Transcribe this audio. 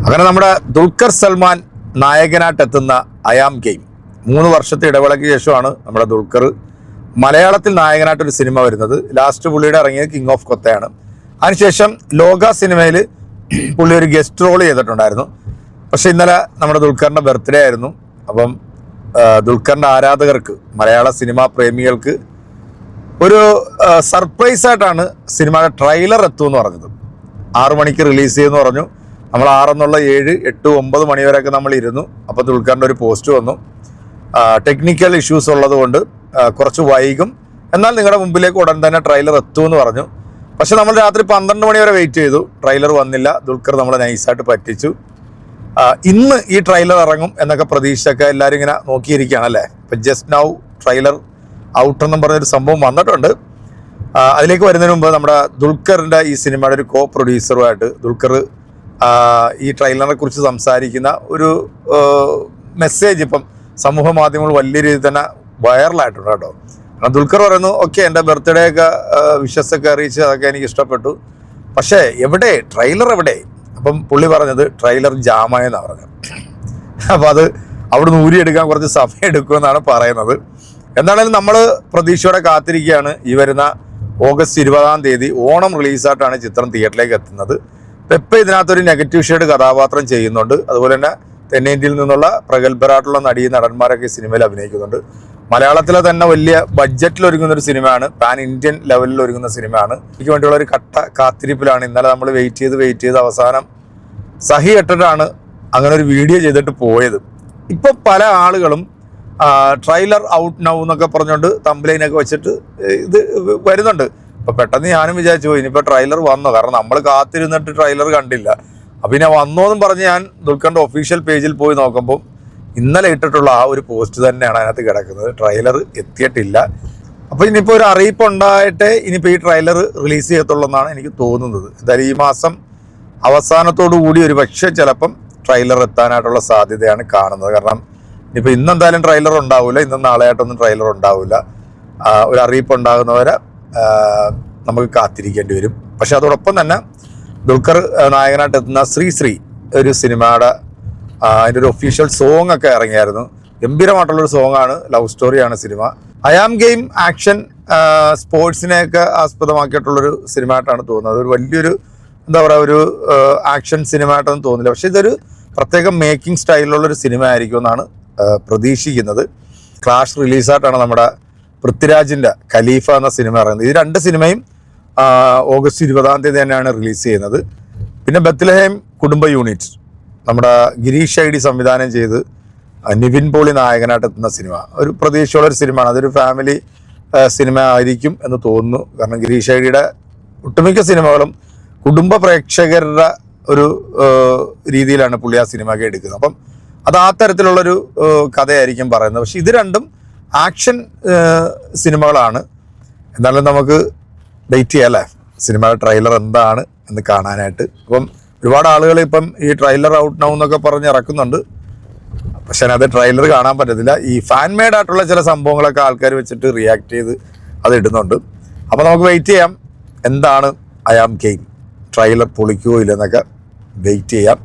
അങ്ങനെ നമ്മുടെ Dulquer Salman നായകനായിട്ടെത്തുന്ന I am game 3 വർഷത്തെ ഇടവേളയ്ക്ക് ശേഷമാണ് നമ്മുടെ ദുൽഖർ മലയാളത്തിൽ നായകനായിട്ടൊരു സിനിമ വരുന്നത്. ലാസ്റ്റ് പുള്ളിയുടെ ഇറങ്ങിയത് കിങ് ഓഫ് കൊത്തയാണ്. അതിനുശേഷം ലോക സിനിമയിൽ പുള്ളി ഒരു ഗസ്റ്റ് റോൾ ചെയ്തിട്ടുണ്ടായിരുന്നു. പക്ഷെ ഇന്നലെ നമ്മുടെ ദുൽഖറിൻ്റെ ബർത്ത്ഡേ ആയിരുന്നു. അപ്പം ദുൽഖറിൻ്റെ ആരാധകർക്ക്, മലയാള സിനിമാ പ്രേമികൾക്ക് ഒരു സർപ്രൈസ് ആയിട്ടാണ് സിനിമയുടെ ട്രെയിലർ എത്തുമെന്ന് പറഞ്ഞത്. 6 മണിക്ക് റിലീസ് ചെയ്യുമെന്ന് പറഞ്ഞു. നമ്മൾ 6 എന്നുള്ള 7, 8, 9 മണി വരെയൊക്കെ നമ്മൾ ഇരുന്നു. അപ്പോൾ ദുൽഖറിൻ്റെ ഒരു പോസ്റ്റ് വന്നു, ടെക്നിക്കൽ ഇഷ്യൂസ് ഉള്ളത് കൊണ്ട് കുറച്ച് വൈകും, എന്നാൽ നിങ്ങളുടെ മുമ്പിലേക്ക് ഉടൻ തന്നെ ട്രെയിലർ എത്തുമെന്ന് പറഞ്ഞു. പക്ഷെ നമ്മൾ രാത്രി 12 മണി വരെ വെയിറ്റ് ചെയ്തു, ട്രെയിലർ വന്നില്ല. ദുൽഖർ നമ്മളെ നൈസായിട്ട് പറ്റിച്ചു. ഇന്ന് ഈ ട്രെയിലർ ഇറങ്ങും എന്നൊക്കെ പ്രതീക്ഷയൊക്കെ എല്ലാവരും ഇങ്ങനെ നോക്കിയിരിക്കുകയാണ് അല്ലേ. ഇപ്പം ജസ്റ്റ് നൗ ട്രെയിലർ ഔട്ട് എന്നും പറഞ്ഞൊരു സംഭവം വന്നിട്ടുണ്ട്. അതിലേക്ക് വരുന്നതിന് മുമ്പ് നമ്മുടെ ദുൽഖറിൻ്റെ ഈ സിനിമയുടെ ഒരു കോ പ്രൊഡ്യൂസറുമായിട്ട് ദുൽഖർ ഈ ട്രെയിലറിനെ കുറിച്ച് സംസാരിക്കുന്ന ഒരു മെസ്സേജ് ഇപ്പം സമൂഹ മാധ്യമങ്ങൾ വലിയ രീതിയിൽ തന്നെ വൈറലായിട്ടുണ്ട് കേട്ടോ. കാരണം ദുൽഖർ പറയുന്നു, ഓക്കെ എൻ്റെ ബർത്ത്ഡേ ഒക്കെ വിഷസൊക്കെ അറിയിച്ച് അതൊക്കെ എനിക്ക് ഇഷ്ടപ്പെട്ടു, പക്ഷേ എവിടെ ട്രെയിലർ എവിടെ? അപ്പം പുള്ളി പറഞ്ഞത് ട്രെയിലർ ജാമായെന്നാണ് പറഞ്ഞത്. അപ്പം അത് അവിടുന്ന് ഊരിയെടുക്കാൻ കുറച്ച് സമയം എടുക്കുമെന്നാണ് പറയുന്നത്. എന്താണെങ്കിലും നമ്മൾ പ്രതീക്ഷയോടെ കാത്തിരിക്കുകയാണ്. ഈ വരുന്ന ഓഗസ്റ്റ് 20-ാം തീയതി ഓണം റിലീസായിട്ടാണ് ചിത്രം തിയേറ്ററിലേക്ക് എത്തുന്നത്. പെപ്പ ഇതിനകത്തൊരു നെഗറ്റീവ് ഷെയ്ഡ് കഥാപാത്രം ചെയ്യുന്നുണ്ട്. അതുപോലെ തന്നെ തെന്നിന്ത്യയിൽ നിന്നുള്ള പ്രഗത്ഭരായിട്ടുള്ള നടന്മാരൊക്കെ ഈ സിനിമയിൽ അഭിനയിക്കുന്നുണ്ട്. മലയാളത്തിലെ തന്നെ വലിയ ബഡ്ജറ്റിൽ ഒരുങ്ങുന്ന ഒരു സിനിമയാണ്, പാൻ ഇന്ത്യൻ ലെവലിൽ ഒരുങ്ങുന്ന സിനിമയാണ്. എനിക്ക് വേണ്ടിയുള്ള ഒരു കട്ട കാത്തിരിപ്പിലാണ്. ഇന്നലെ നമ്മൾ വെയിറ്റ് ചെയ്ത് അവസാനം സഹി ഇട്ടിട്ടാണ് അങ്ങനെ ഒരു വീഡിയോ ചെയ്തിട്ട് പോയത്. ഇപ്പം പല ആളുകളും ട്രെയിലർ ഔട്ട് നൗ എന്നൊക്കെ പറഞ്ഞുകൊണ്ട് തംബ്ലൈനൊക്കെ വെച്ചിട്ട് ഇത് വരുന്നുണ്ട്. അപ്പോൾ പെട്ടെന്ന് ഞാനും വിചാരിച്ചു പോയി ഇനിയിപ്പോൾ ട്രെയിലർ വന്നോ, കാരണം നമ്മൾ കാത്തിരുന്നിട്ട് ട്രെയിലർ കണ്ടില്ല. അപ്പം പിന്നെ വന്നോന്നും പറഞ്ഞ് ഞാൻ ദുൽഖറിൻ്റെ ഒഫീഷ്യൽ പേജിൽ പോയി നോക്കുമ്പോൾ ഇന്നലെ ഇട്ടിട്ടുള്ള ആ ഒരു പോസ്റ്റ് തന്നെയാണ് അതിനകത്ത് കിടക്കുന്നത്. ട്രെയിലർ എത്തിയിട്ടില്ല. അപ്പോൾ ഇനിയിപ്പോൾ ഒരു അറിയിപ്പ് ഉണ്ടായിട്ടേ ഇനിയിപ്പോൾ ഈ ട്രെയിലർ റിലീസ് ചെയ്യത്തുള്ളൂ എന്നാണ് എനിക്ക് തോന്നുന്നത്. എന്തായാലും ഈ മാസം അവസാനത്തോടു കൂടി ഒരു പക്ഷേ ചിലപ്പം ട്രെയിലർ എത്താനായിട്ടുള്ള സാധ്യതയാണ് കാണുന്നത്. കാരണം ഇനിയിപ്പോൾ ഇന്നെന്തായാലും ട്രെയിലർ ഉണ്ടാവില്ല, ഇന്നും നാളെയായിട്ടൊന്നും ട്രെയിലർ ഉണ്ടാവില്ല. ഒരു അറിയിപ്പ് ഉണ്ടാകുന്നവരെ നമുക്ക് കാത്തിരിക്കേണ്ടി വരും. പക്ഷെ അതോടൊപ്പം തന്നെ ദുൽഖർ നായകനായിട്ട് എത്തുന്ന ശ്രീ ഒരു സിനിമയുടെ അതിൻ്റെ ഒരു ഒഫീഷ്യൽ സോങ് ഒക്കെ ഇറങ്ങിയായിരുന്നു. ഗംഭീരമായിട്ടുള്ളൊരു സോങ്ങാണ്, ലവ് സ്റ്റോറിയാണ് സിനിമ. അയാം ഗെയിം ആക്ഷൻ സ്പോർട്സിനെയൊക്കെ ആസ്പദമാക്കിയിട്ടുള്ളൊരു സിനിമ ആയിട്ടാണ് തോന്നുന്നത്. ഒരു വലിയൊരു എന്താ പറയുക, ഒരു ആക്ഷൻ സിനിമ ആയിട്ടൊന്നും തോന്നില്ല. പക്ഷെ ഇതൊരു പ്രത്യേകം മേക്കിംഗ് സ്റ്റൈലിലുള്ളൊരു സിനിമ ആയിരിക്കും എന്നാണ് പ്രതീക്ഷിക്കുന്നത്. ക്ലാഷ് റിലീസായിട്ടാണ് നമ്മുടെ പൃഥ്വിരാജിൻ്റെ ഖലീഫ എന്ന സിനിമ ഇറങ്ങുന്നത്. ഈ 2 സിനിമയും ഓഗസ്റ്റ് 20-ാം തീയതി തന്നെയാണ് റിലീസ് ചെയ്യുന്നത്. പിന്നെ ബത്ലഹേം കുടുംബ യൂണിറ്റ് നമ്മുടെ ഗിരീഷ് ഐഡി സംവിധാനം ചെയ്ത് നിവിൻ പോളി നായകനായിട്ട് എത്തുന്ന സിനിമ ഒരു പ്രതീക്ഷയുള്ളൊരു സിനിമയാണ്. അതൊരു ഫാമിലി സിനിമ ആയിരിക്കും എന്ന് തോന്നുന്നു. കാരണം ഗിരീഷ് ഐഡിയുടെ ഒട്ടുമിക്ക സിനിമകളും കുടുംബ പ്രേക്ഷകരുടെ ഒരു രീതിയിലാണ് പുള്ളി ആ സിനിമയൊക്കെ എടുക്കുന്നത്. അപ്പം അത് ആ തരത്തിലുള്ളൊരു കഥയായിരിക്കും പറയുന്നത്. പക്ഷെ ഇത് രണ്ടും ആക്ഷൻ സിനിമകളാണ്. എന്നാലും നമുക്ക് വെയിറ്റ് ചെയ്യാം അല്ലേ, സിനിമയുടെ ട്രെയിലർ എന്താണ് എന്ന് കാണാനായിട്ട്. അപ്പം ഒരുപാട് ആളുകൾ ഇപ്പം ഈ ട്രെയിലർ ഔട്ട് നൗ എന്നൊക്കെ പറഞ്ഞ് ഇറക്കുന്നുണ്ട്. പക്ഷെ അത് ട്രെയിലർ കാണാൻ പറ്റത്തില്ല. ഈ ഫാൻ മെയ്ഡ് ആയിട്ടുള്ള ചില സംഭവങ്ങളൊക്കെ ആൾക്കാർ വെച്ചിട്ട് റിയാക്ട് ചെയ്ത് അത് ഇടുന്നുണ്ട്. അപ്പോൾ നമുക്ക് വെയിറ്റ് ചെയ്യാം എന്താണ് അയാം ഗെയിം, ട്രെയിലർ പൊളിക്കുമോ ഇല്ലെന്നൊക്കെ വെയിറ്റ് ചെയ്യാം.